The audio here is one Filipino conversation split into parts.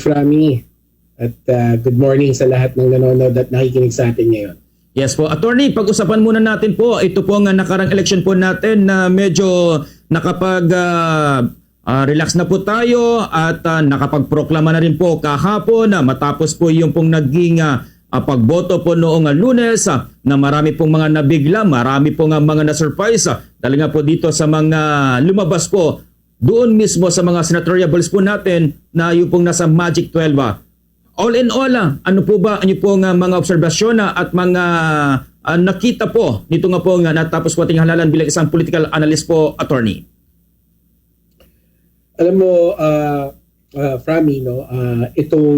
Rami. At good morning sa lahat ng nanonood at nakikinig sa atin ngayon. Yes po. Attorney, pag-usapan muna natin po, ito po ang nakarang election po natin na medyo nakapag-relax na po tayo at nakapagproklama na rin po kahapon matapos po yung pong naging pagboto po noong Lunes na marami pong mga nabigla, marami pong mga na-surprise. Talaga po dito sa mga lumabas po doon mismo sa mga senatoriables po natin na yung pong nasa Magic 12. All in all, ano po ba ano po nga mga obserbasyon at mga nakita po nito nga po nga natapos po ating halalan bilang isang political analyst po, attorney? Alam mo, Frami, no, itong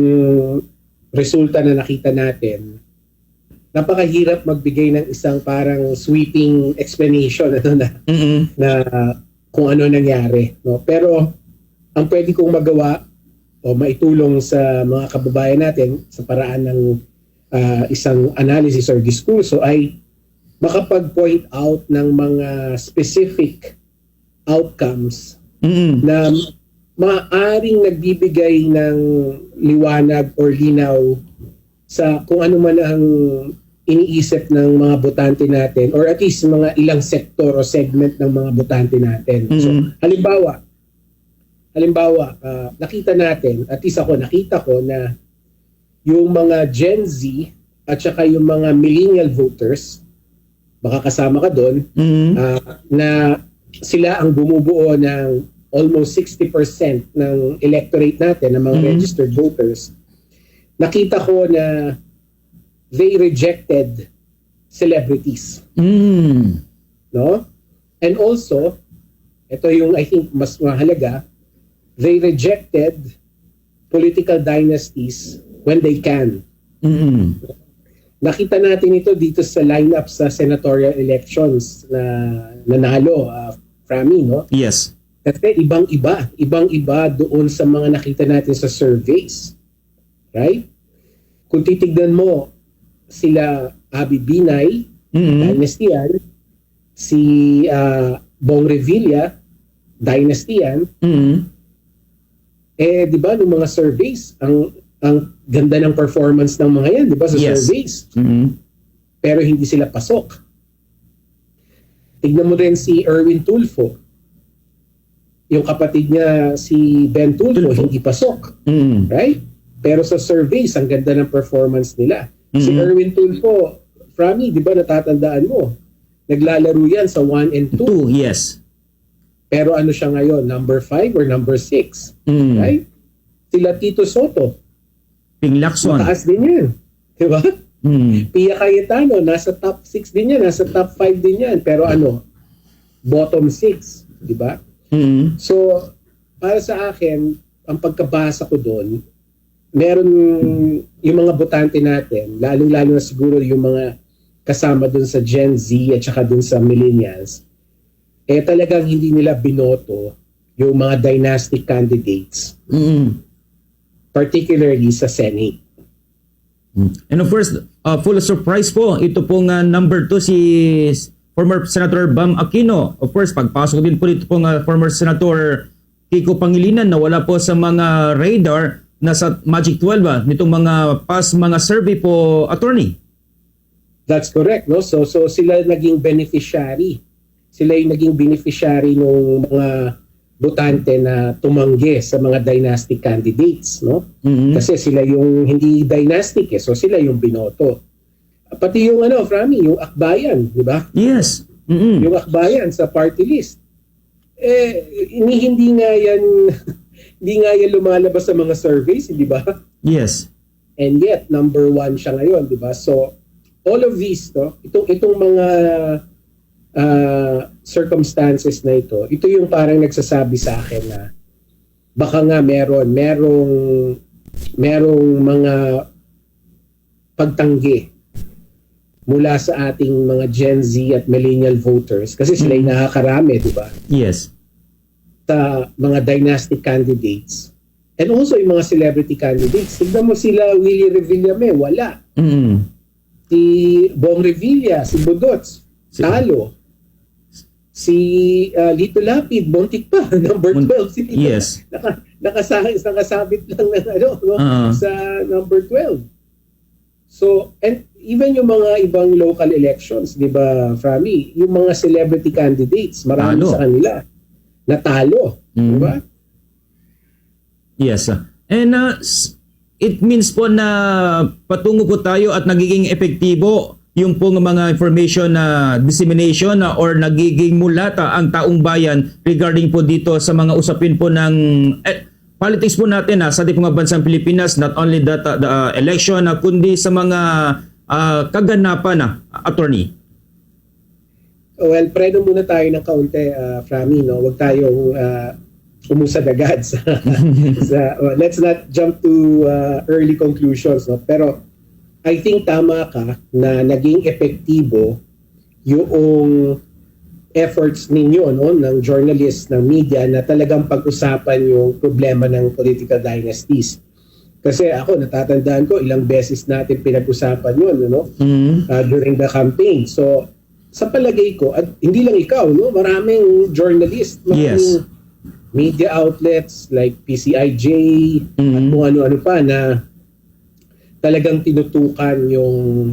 resulta na nakita natin, napakahirap magbigay ng isang parang sweeping explanation na kung ano nangyari. No? Pero ang pwede kong magawa o maitulong sa mga kababayan natin sa paraan ng isang analysis or diskurso ay makapag-point out ng mga specific outcomes na maaaring nagbibigay ng liwanag or linaw sa kung ano man ang iniisip ng mga botante natin or at least mga ilang sektor o segment ng mga botante natin. So, halimbawa, nakita natin, at least ako, nakita ko na yung mga Gen Z at saka yung mga millennial voters, baka kasama ka doon, na sila ang bumubuo ng almost 60% ng electorate natin, ng mga registered voters. Nakita ko na they rejected celebrities. No? And also, ito yung I think mas mahalaga, they rejected political dynasties when they can. Nakita natin ito dito sa lineup sa senatorial elections na nanalo, Frami, no? Yes. Kasi ibang-iba doon sa mga nakita natin sa surveys. Right? Kung titignan mo, sila Abby Binay, dynasty yan, si Bong Revilla, dynasty yan, di ba, nung mga surveys, ang ganda ng performance ng mga yan, di ba, sa surveys. Pero hindi sila pasok. Tignan mo rin si Erwin Tulfo. Yung kapatid niya, si Ben Tulfo, hindi pasok. Right? Pero sa surveys, ang ganda ng performance nila. Si Erwin Tulfo, Frami, di ba, natatandaan mo, naglalaro yan sa 1 and 2. Yes. Pero ano siya ngayon? Number 5 or number 6? Right? Sila Tito Soto. Ping Lacson. Mataas din yan. Diba? Pia Cayetano, nasa top 6 din yan. Nasa top 5 din yan. Pero ano? Bottom 6. Diba? So, para sa akin, ang pagkabasa ko doon, meron yung mga botante natin, lalong-lalo na siguro yung mga kasama doon sa Gen Z at saka doon sa millennials, talagang hindi nila binoto yung mga dynastic candidates. Particularly sa Senate. And of course, full of surprise po, ito pong number 2 si former Senator Bam Aquino. Of course, pagpasok din po dito pong former Senator Kiko Pangilinan na wala po sa mga radar na sa Magic 12 nitong mga past mga survey po, attorney. That's correct, no? So sila naging beneficiary. Sila yung naging beneficiary ng mga botante na tumanggi sa mga dynastic candidates, no? Kasi sila yung hindi dynastic so sila yung binoto. Pati yung Frami, yung akbayan, di ba? Yes. Yung akbayan sa party list. Hindi nga yan lumalabas sa mga surveys, di ba? Yes. And yet number 1 siya ngayon, di ba? So all of these, no, itong mga circumstances na ito yung parang nagsasabi sa akin na baka nga merong mga pagtanggi mula sa ating mga Gen Z at millennial voters kasi sila yung nakakarami, di ba? Yes. Sa mga dynastic candidates and also yung mga celebrity candidates. Tignan mo sila Willie Revillame, wala. Si Bong Revilla, si Budots, talo. Si Lito Lapid, buntik pa, number 12 si Lito. Yes. Nakasabit lang ng no? Sa number 12. So, and even yung mga ibang local elections, di ba, Frami, yung mga celebrity candidates, marami Talo. sa kanila, natalo. Di ba? Yes. And it means po na patungo po tayo at nagiging epektibo yung pong mga information na dissemination or nagiging mulata ang taong bayan regarding po dito sa mga usapin po ng politics po natin sa ating mga bansang Pilipinas, not only that the election kundi sa mga kaganapan attorney. Well, preno muna tayo ng kaunti, Frami, no? Huwag tayong umusad agad let's not jump to early conclusions, no? Pero I think tama ka na naging epektibo yung efforts ninyo, no, ng journalists, ng media na talagang pag-usapan yung problema ng political dynasties. Kasi ako, natatandaan ko, ilang beses natin pinag-usapan yun, no, during the campaign. So, sa palagay ko, at hindi lang ikaw, no, maraming journalists, maraming media outlets like PCIJ, at kung ano-ano pa na talagang tinutukan yung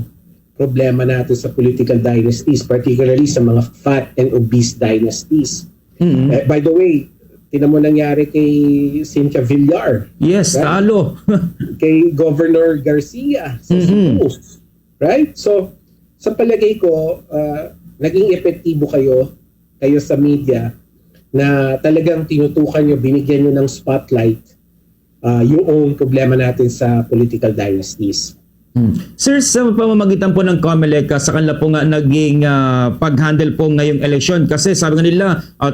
problema natin sa political dynasties, particularly sa mga fat and obese dynasties. By the way, tinan mo nangyari kay Cynthia Villar. Yes, right? Talo. Kay Governor Garcia sa Cebu. Right? So, sa palagay ko, naging epektibo kayo sa media na talagang tinutukan nyo, binigyan nyo ng spotlight yung problema natin sa political dynasties. Sir, sa pamamagitan po ng COMELEC, sa kanila po nga naging pag-handle po ngayong election, kasi sabi nga nila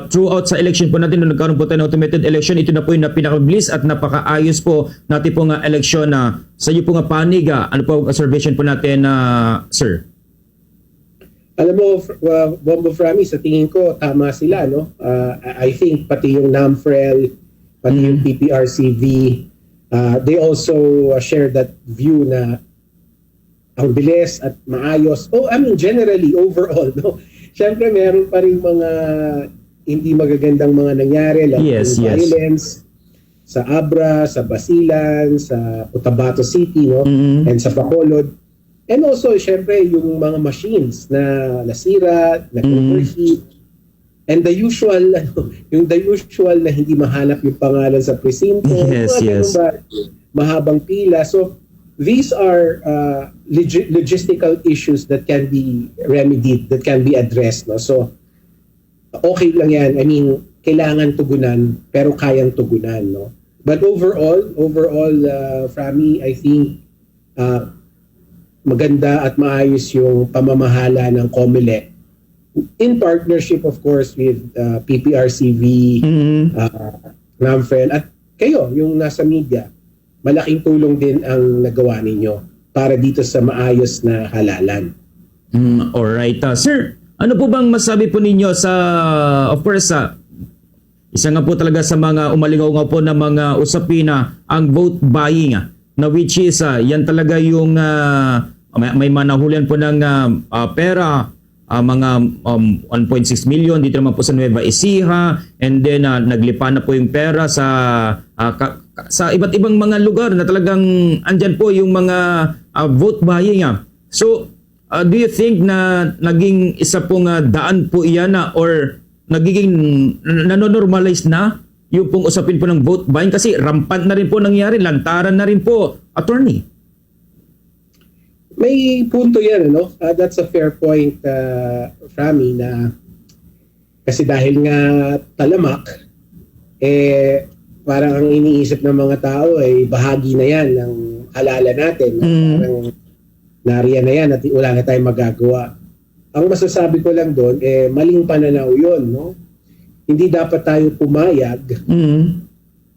throughout sa election po natin, nung nagkaroon po tayo ng automated election, ito na po yung pinakabilis at napakaayos po natin po nga election sa iyo po nga panig. Ano po observation po natin, sir? Alam mo, Bombo Frami, sa tingin ko, tama sila, no? I think pati yung NAMFREL, pati yung PPRCV, they also share that view na ang bilis at maayos. I mean, generally, overall, no? Siyempre, meron pa rin mga hindi magagandang mga nangyari, like violence sa Abra, sa Basilan, sa Cotabato City, no? And sa Bacolod. And also, siyempre, yung mga machines na nasira, nag-overheat, and the usual na hindi mahanap yung pangalan sa presinto, mahabang pila. So these are logistical issues that can be remedied, that can be addressed, no? So okay lang yan. I mean, kailangan tugunan pero kayang tugunan, no? But overall, Frami, I think maganda at maayos yung pamamahala ng COMELEC in partnership, of course, with PPRCV, NAMFREL, at kayo, yung nasa media. Malaking tulong din ang nagawa ninyo para dito sa maayos na halalan. Alright. Sir, ano po bang masabi po ninyo sa, of course, isa nga po talaga sa mga umaligaw nga po na mga usapin ang vote buying, na which is, yan talaga yung may manahulian po ng pera, mga 1.6 million dito naman po sa Nueva Ecija, and then naglipa na po yung pera sa iba't ibang mga lugar na talagang andyan po yung mga vote buying. So do you think na naging isa pong daan po iyan or nagiging nanonormalize na yung pong usapin po ng vote buying, kasi rampant na rin po nangyari, lantaran na rin po, attorney? May punto yan, no? That's a fair point, Frami, na kasi dahil nga talamak, parang ang iniisip ng mga tao ay bahagi na yan ng halalan natin. Parang nariyan na yan at wala na tayong magagawa. Ang masasabi ko lang doon, maling pananaw yun, no? Hindi dapat tayo pumayag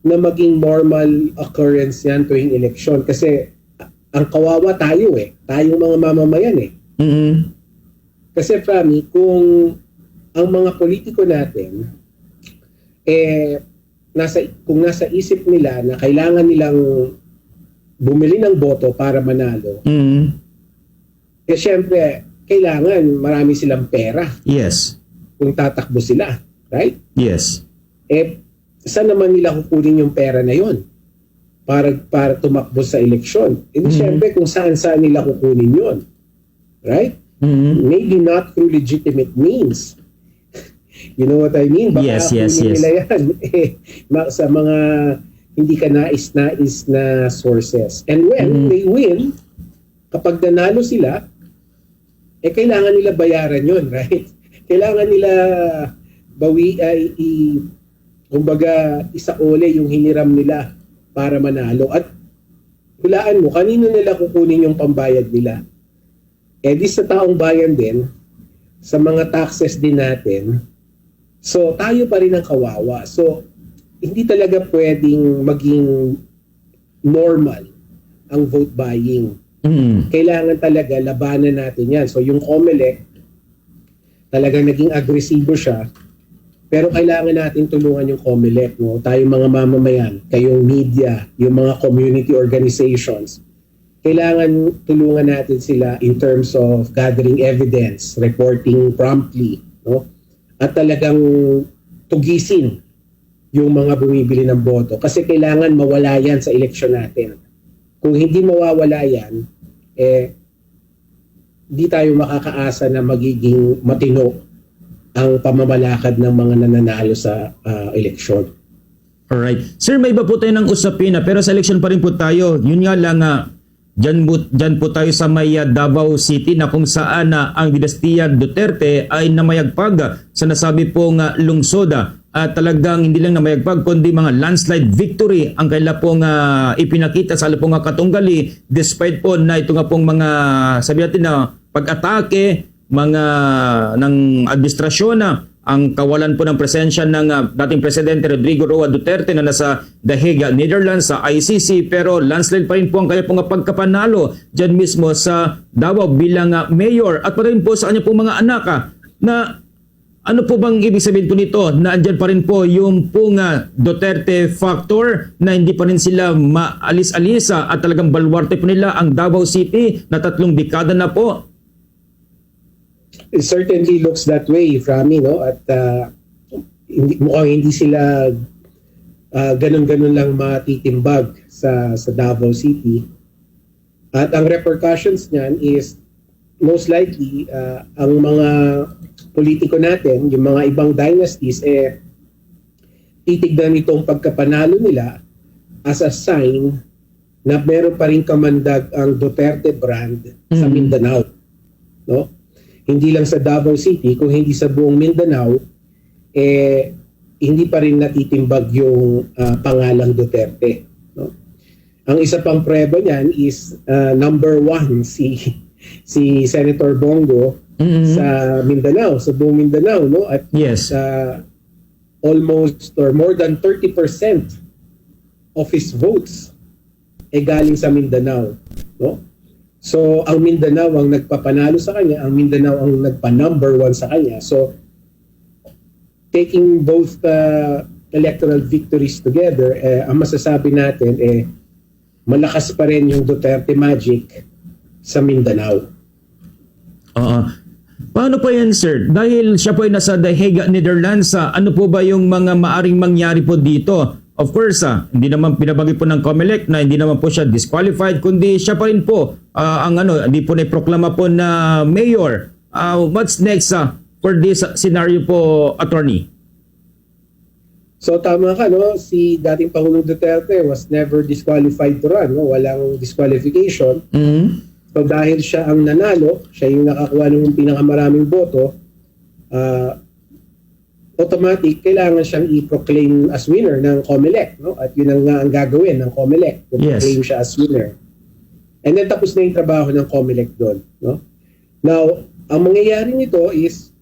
na maging normal occurrence yan tuwing eleksyon. Kasi ang kawawa tayo tayong mga mamamayan Kasi Frami, kung ang mga politiko natin kung nasa isip nila na kailangan nilang bumili ng boto para manalo, syempre kailangan marami silang pera. Yes. kung tatakbo sila, right? Yes. Eh, saan naman nila kukunin yung pera na yon para tumakbo sa eleksyon? Eh, syempre, kung saan-saan nila kukunin yon, right? Maybe not through legitimate means. You know what I mean? Baka Yes. nila yan sa mga hindi ka nais-nais na sources. And when they win, kapag nanalo sila, kailangan nila bayaran yon, right? Kailangan nila kumbaga isaole yung hiniram nila para manalo. At hulaan mo, kanino nila kukunin yung pambayad nila? Di sa taong bayan din, sa mga taxes din natin, so tayo pa rin ang kawawa. So, hindi talaga pwedeng maging normal ang vote buying. Kailangan talaga labanan natin yan. So yung COMELEC, talagang naging agresibo siya, pero kailangan natin tulungan yung COMELEC. No? Tayong mga mamamayan, kayong media, yung mga community organizations, kailangan tulungan natin sila in terms of gathering evidence, reporting promptly, no? At talagang tugisin yung mga bumibili ng boto. Kasi kailangan mawala yan sa eleksyon natin. Kung hindi mawawala yan, di tayo makakaasa na magiging matino ang pamamalakad ng mga nananalo sa eleksyon. Alright. Sir, may iba po tayo ng usapin pero sa election pa rin po tayo. Yun nga lang, dyan po tayo sa may Davao City na kung saan ang dinastiya Duterte ay namayagpag sa nasabi pong lungsod. At talagang hindi lang namayagpag kundi mga landslide victory ang kaila pong ipinakita sa pong katunggali despite po na ito nga pong mga sabi natin na pag-atake ng administrasyon ang kawalan po ng presensya ng dating Presidente Rodrigo Roa Duterte na nasa The Hague, Netherlands sa ICC, pero landslide pa rin po ang kaya pong pagkapanalo dyan mismo sa Davao bilang mayor at pa rin po sa kanya pong mga anak na ano po bang ibig sabihin po nito? Na andyan pa rin po yung pong Duterte factor na hindi pa rin sila maalis-alis at talagang baluarte po nila ang Davao City na 3 dekada na po. It certainly looks that way, Rami, no? At mukhang hindi sila ganun-ganun lang matitimbag sa Davao City. At ang repercussions niyan is most likely ang mga politiko natin, yung mga ibang dynasties, titignan itong pagkapanalo nila as a sign na meron pa rin kamandag ang Duterte brand sa Mindanao. No? Hindi lang sa Davao City, kung hindi sa buong Mindanao, hindi pa rin natitimbag yung pangalang Duterte. No? Ang isa pang preba niyan is number 1, si Senator Bongo, sa Mindanao, sa buong Mindanao, no? At yes, almost or more than 30% of his votes galing sa Mindanao, no? So ang Mindanao ang nagpapanalo sa kanya, ang Mindanao ang nagpa-number 1 sa kanya. So taking both electoral victories together, ang masasabi natin malakas pa rin yung Duterte magic sa Mindanao. Paano pa yan, sir? Dahil siya po ay nasa The Hague, Netherlands, ano po ba yung mga maaring mangyari po dito? Of course, hindi naman pinabagi po ng COMELEC na hindi naman po siya disqualified, kundi siya pa rin po hindi po na-proklama po na mayor. What's next for this scenario po, attorney? So tama ka, no? Si dating Pangulong Duterte was never disqualified to run, no? Walang disqualification. So dahil siya ang nanalo, siya yung nakakuha ng pinakamaraming boto, automatic, kailangan siyang i-proclaim as winner ng COMELEC. No? At yun ang gagawin ng COMELEC, i-proclaim siya as winner. And then tapos na yung trabaho ng COMELEC doon. No? Now, ang mangyayari nito is,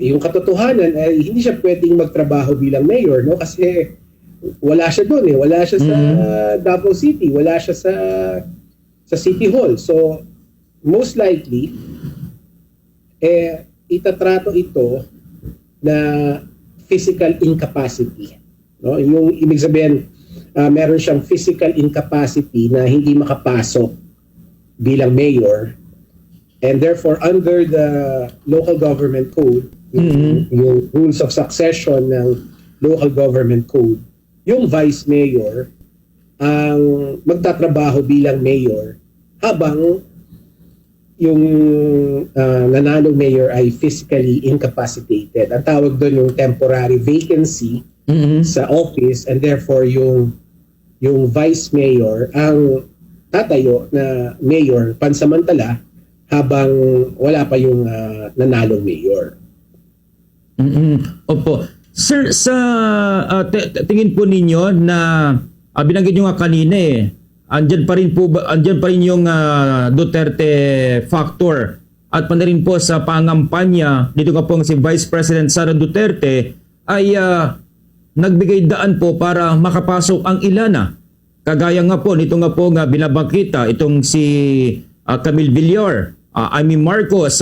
yung katotohanan ay hindi siya pwedeng magtrabaho bilang mayor, no? Kasi wala siya doon wala siya sa Davao City, wala siya sa City Hall. So most likely itatrato ito na physical incapacity, no? Yung ibig sabihin meron siyang physical incapacity na hindi makapasok bilang mayor, And therefore, under the local government code, yung rules of succession ng local government code, yung vice mayor ang magtatrabaho bilang mayor habang yung nanalo mayor ay physically incapacitated. Ang tawag doon yung temporary vacancy sa office, and therefore yung vice mayor ang tatayo na mayor pansamantala habang wala pa yung nanalo mayor. Opo. Sir, sa tingin po ninyo na binanggit nyo nga kanina andyan pa rin yung Duterte factor at pa rin po sa pangampanya dito nga po si Vice President Sara Duterte ay nagbigay daan po para makapasok ang ilan kagaya nga po nito nga po nga binabangkita itong si Camille Villar, Amy Marcos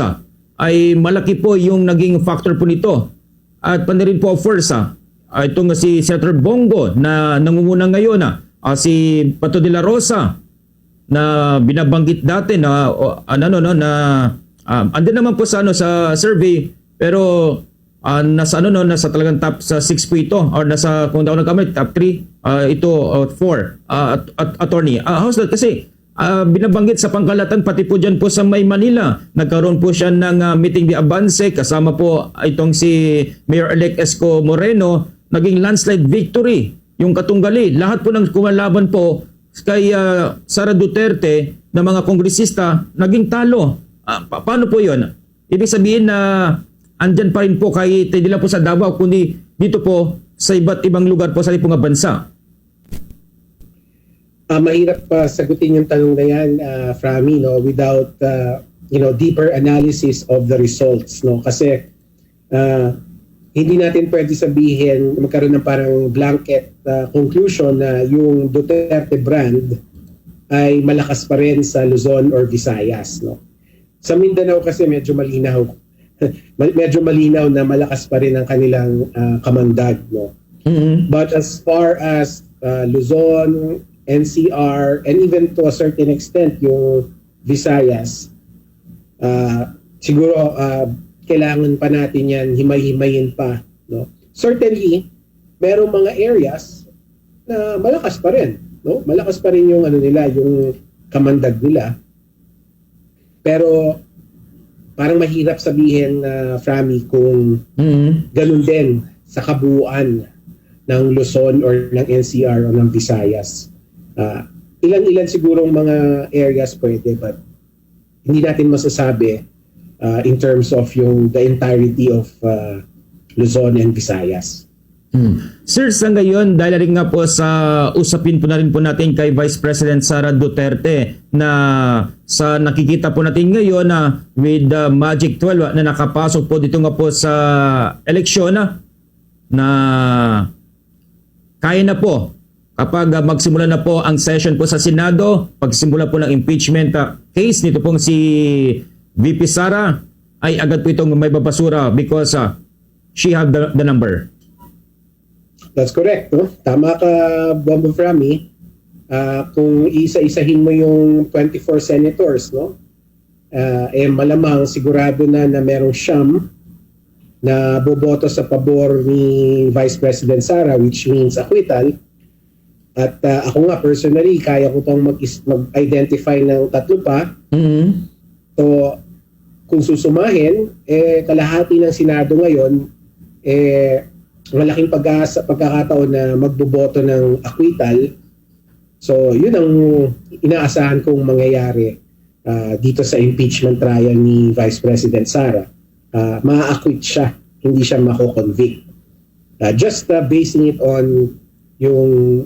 ay malaki po yung naging factor po nito. At pa rin po of course itong si Senator Bongo na nangunguna ngayon si Pato de la Rosa na binabanggit dati na andun naman po sa sa survey pero nasa talagang top sa 6 po ito or nasa kung daw nagkamali top 3 ito 4 attorney. How's that kasi binabanggit sa pangkalatan pati po dyan po sa May Manila. Nagkaroon po siya ng meeting di Avance kasama po itong si Mayor-elect Esco Moreno. Naging landslide victory yung katunggali. Lahat po ng kumalaban po kay Sara Duterte na mga kongresista naging talo. Paano po yun? Ibig sabihin na andyan pa rin po kahit hindi lang po sa Davao kundi dito po sa iba't ibang lugar po sa ibang bansa. Mahirap sagutin yung tanong na yan, Frami, no, without deeper analysis of the results, no, kasi hindi natin pwede sabihin magkaroon ng parang blanket conclusion na yung Duterte brand ay malakas pa rin sa Luzon or Visayas, no. Sa Mindanao kasi medyo malinaw na malakas pa rin ang kanilang kamandag, no. But as far as Luzon, NCR, and even to a certain extent yung Visayas, siguro kailangan pa natin yan himay-himayin pa, no? Certainly merong mga areas na malakas pa rin, no? Malakas pa rin yung nila, yung kamandag nila. Pero parang mahirap sabihin na Frami kung ganun din sa kabuuan ng Luzon or ng NCR o ng Visayas. Ilan-ilan sigurong mga areas pwede, but hindi natin masasabi in terms of the entirety of Luzon and Visayas. Sir, sa ngayon, dahil rin nga po sa usapin po na rin po natin kay Vice President Sara Duterte na sa nakikita po natin ngayon with the Magic 12 na nakapasok po dito nga po sa eleksyon na kaya na po kapag magsimula na po ang session po sa Senado, pagsimula po ng impeachment case nito pong si VP Sara, ay agad po itong may babasura because she have the number. That's correct, no? Tama ka, Bombo Frami. Kung isa-isahin mo yung 24 senators, no? Malamang sigurado na merong siyam na boboto sa pabor ni Vice President Sara, which means acquittal. At ako nga personally, kaya ko pang mag-identify ng tatlo pa. So, kung susumahin, kalahati ng Senado ngayon, malaking pagkakataon na magboboto ng acquittal. So, yun ang inaasahan kong mangyayari dito sa impeachment trial ni Vice President Sara. Ma-acquit siya, hindi siya mako-convict. Just basing it on yung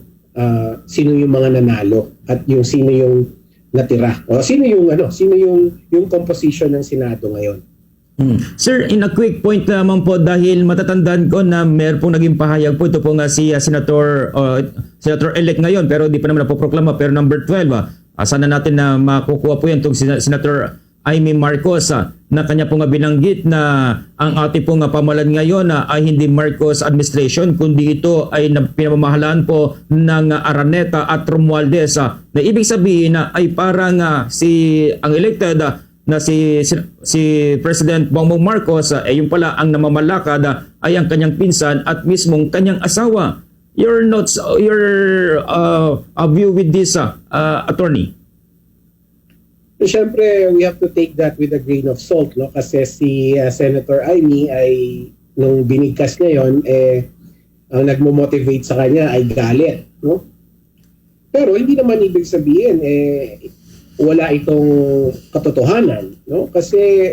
sino yung mga nanalo at yung sino yung natira. O sino yung composition ng Senado ngayon. Sir, in a quick point naman po dahil matatandaan ko na meron pong naging pahayag po ito po nga si Senator-elect ngayon pero di pa naman napoproklama pero number 12 sana natin na makukuha po yan itong Senator Amy Marcos na kanya po nga binanggit na ang ating po nga pamahalaan ngayon ay hindi Marcos administration kundi ito ay pinamamahalaan po ng Araneta at Romualdez na ibig sabihin na ay parang ang elected na si President Bongbong Marcos yung pala ang namamalakad ay ang kanyang pinsan at mismong kanyang asawa. Your notes, your view with this, attorney? Siyempre, we have to take that with a grain of salt, no? Kasi si Senator Amy ay nung binigkas niya yon, ang nagmo-motivate sa kanya ay galit, no? Pero hindi naman ibig sabihin wala itong katotohanan, no? Kasi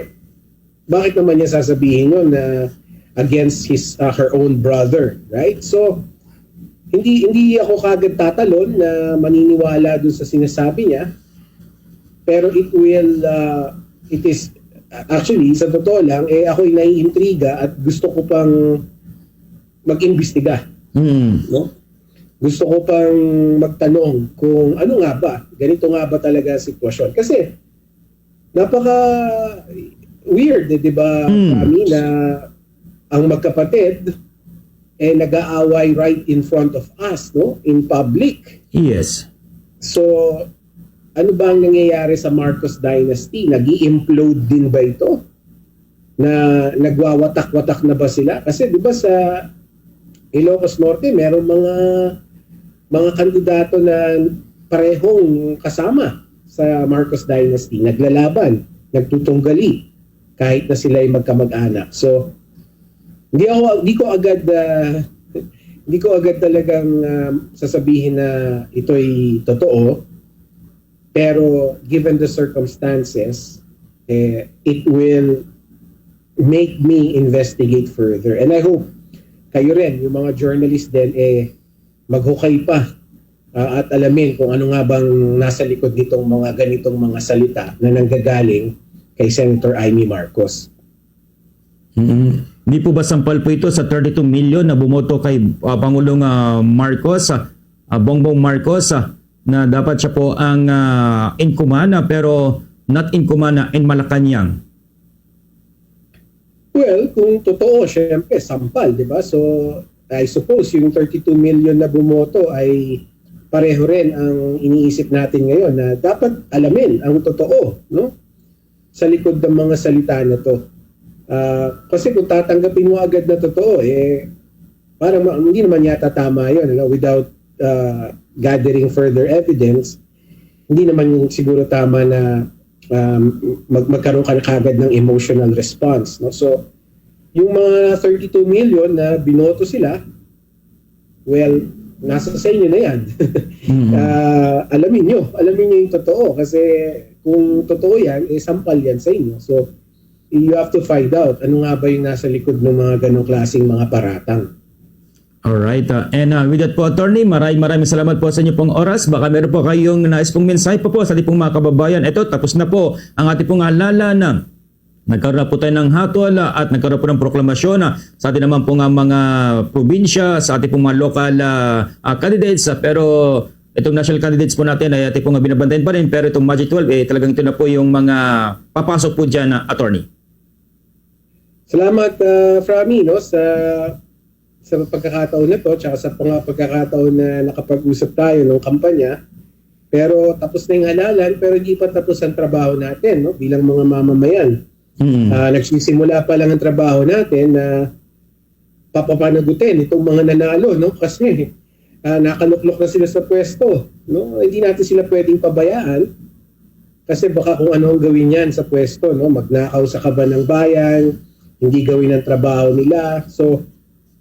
bakit naman niya sasabihin yun na against her own brother, right? So hindi ako kagad tatalon na maniniwala dun sa sinasabi niya. Pero it is actually, sa totoo lang, ako'y naiintriga at gusto ko pang mag-imbestiga. No? Gusto ko pang magtanong kung ano nga ba, ganito nga ba talaga ang sitwasyon. Kasi napaka weird, di ba, kami na ang magkapatid nag-aaway right in front of us, no? In public. Yes. So, ano ba ang nangyayari sa Marcos Dynasty? Nag-i-implode din ba ito? Na nagwawatak-watak na ba sila? Kasi di ba sa Ilocos Norte, merong mga kandidato na parehong kasama sa Marcos Dynasty. Naglalaban, nagtutunggali, kahit na sila ay magkamag-anak. So, hindi ko agad talagang sasabihin na ito'y totoo. Pero given the circumstances, it will make me investigate further. And I hope kayo rin, yung mga journalist din, maghukay pa at alamin kung ano nga bang nasa likod nitong mga ganitong mga salita na nanggagaling kay Senator Amy Marcos. Hindi po ba sampal po ito sa 32 million na bumoto kay Pangulong Marcos, Bongbong Marcos, na dapat siya po ang inkumana pero not inkumana in Malacanang? Well, kung totoo, syempre, sampal, di ba? So, I suppose yung 32 million na bumoto ay pareho rin ang iniisip natin ngayon na dapat alamin ang totoo, no? Sa likod ng mga salita na to. Kasi kung tatanggapin mo agad na totoo, parang hindi naman yata tama yun, without gathering further evidence, hindi naman siguro tama na magkaroon ka kagad ng emotional response. No? So, yung mga 32 million na binoto sila, well, nasa sa inyo na yan. Alamin nyo yung totoo. Kasi kung totoo yan, sampal yan sa inyo. So, you have to find out ano nga ba yung nasa likod ng mga ganong klaseng mga paratang. Alright. And with that po, attorney, maraming salamat po sa inyo pong oras. Baka meron po kayong nais pong mensahe po sa ating pong mga kababayan. Ito, tapos na po ang ating pong alala na nagkaroon na po tayo ng hatol at nagkaroon po ng proklamasyon sa ating naman po mga probinsya, sa ating pong mga local candidates. Pero itong national candidates po natin ay ating pong binabantayan pa rin. Pero itong Magic 12, talagang ito na po yung mga papasok po dyan, attorney. Salamat, Frami, no, sa pagkakataon na to, tsaka sa pagkakataon na nakapag-usap tayo ng kampanya. Pero tapos na yung halalan, pero hindi pa tapos ang trabaho natin, no, bilang mga mamamayan. Nagsisimula pa lang ang trabaho natin na papapanagutin itong mga nanalo, no, kasi nakaluklok na sila sa pwesto, no. Hindi natin sila pwedeng pabayaan kasi baka kung ano ang gawin yan sa pwesto, no, magnakaw sa kaban ng bayan, hindi gawin ang trabaho nila. So,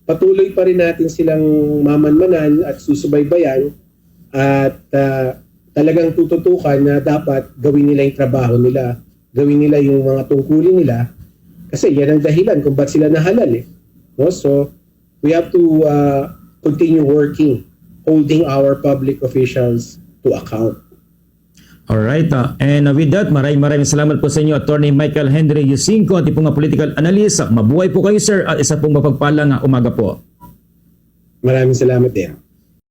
patuloy pa rin natin silang mamanmanan at susubaybayan at talagang tututukan na dapat gawin nila yung trabaho nila, gawin nila yung mga tungkulin nila kasi yan ang dahilan kung ba't sila nahalal. No? So, we have to continue working, holding our public officials to account. Alright, and with that, maraming salamat po sa inyo, Attorney Michael Henry Yusinko, ating pong political analyst. Mabuhay po kayo, sir, at isa pong mapagpalang umaga po. Maraming salamat din.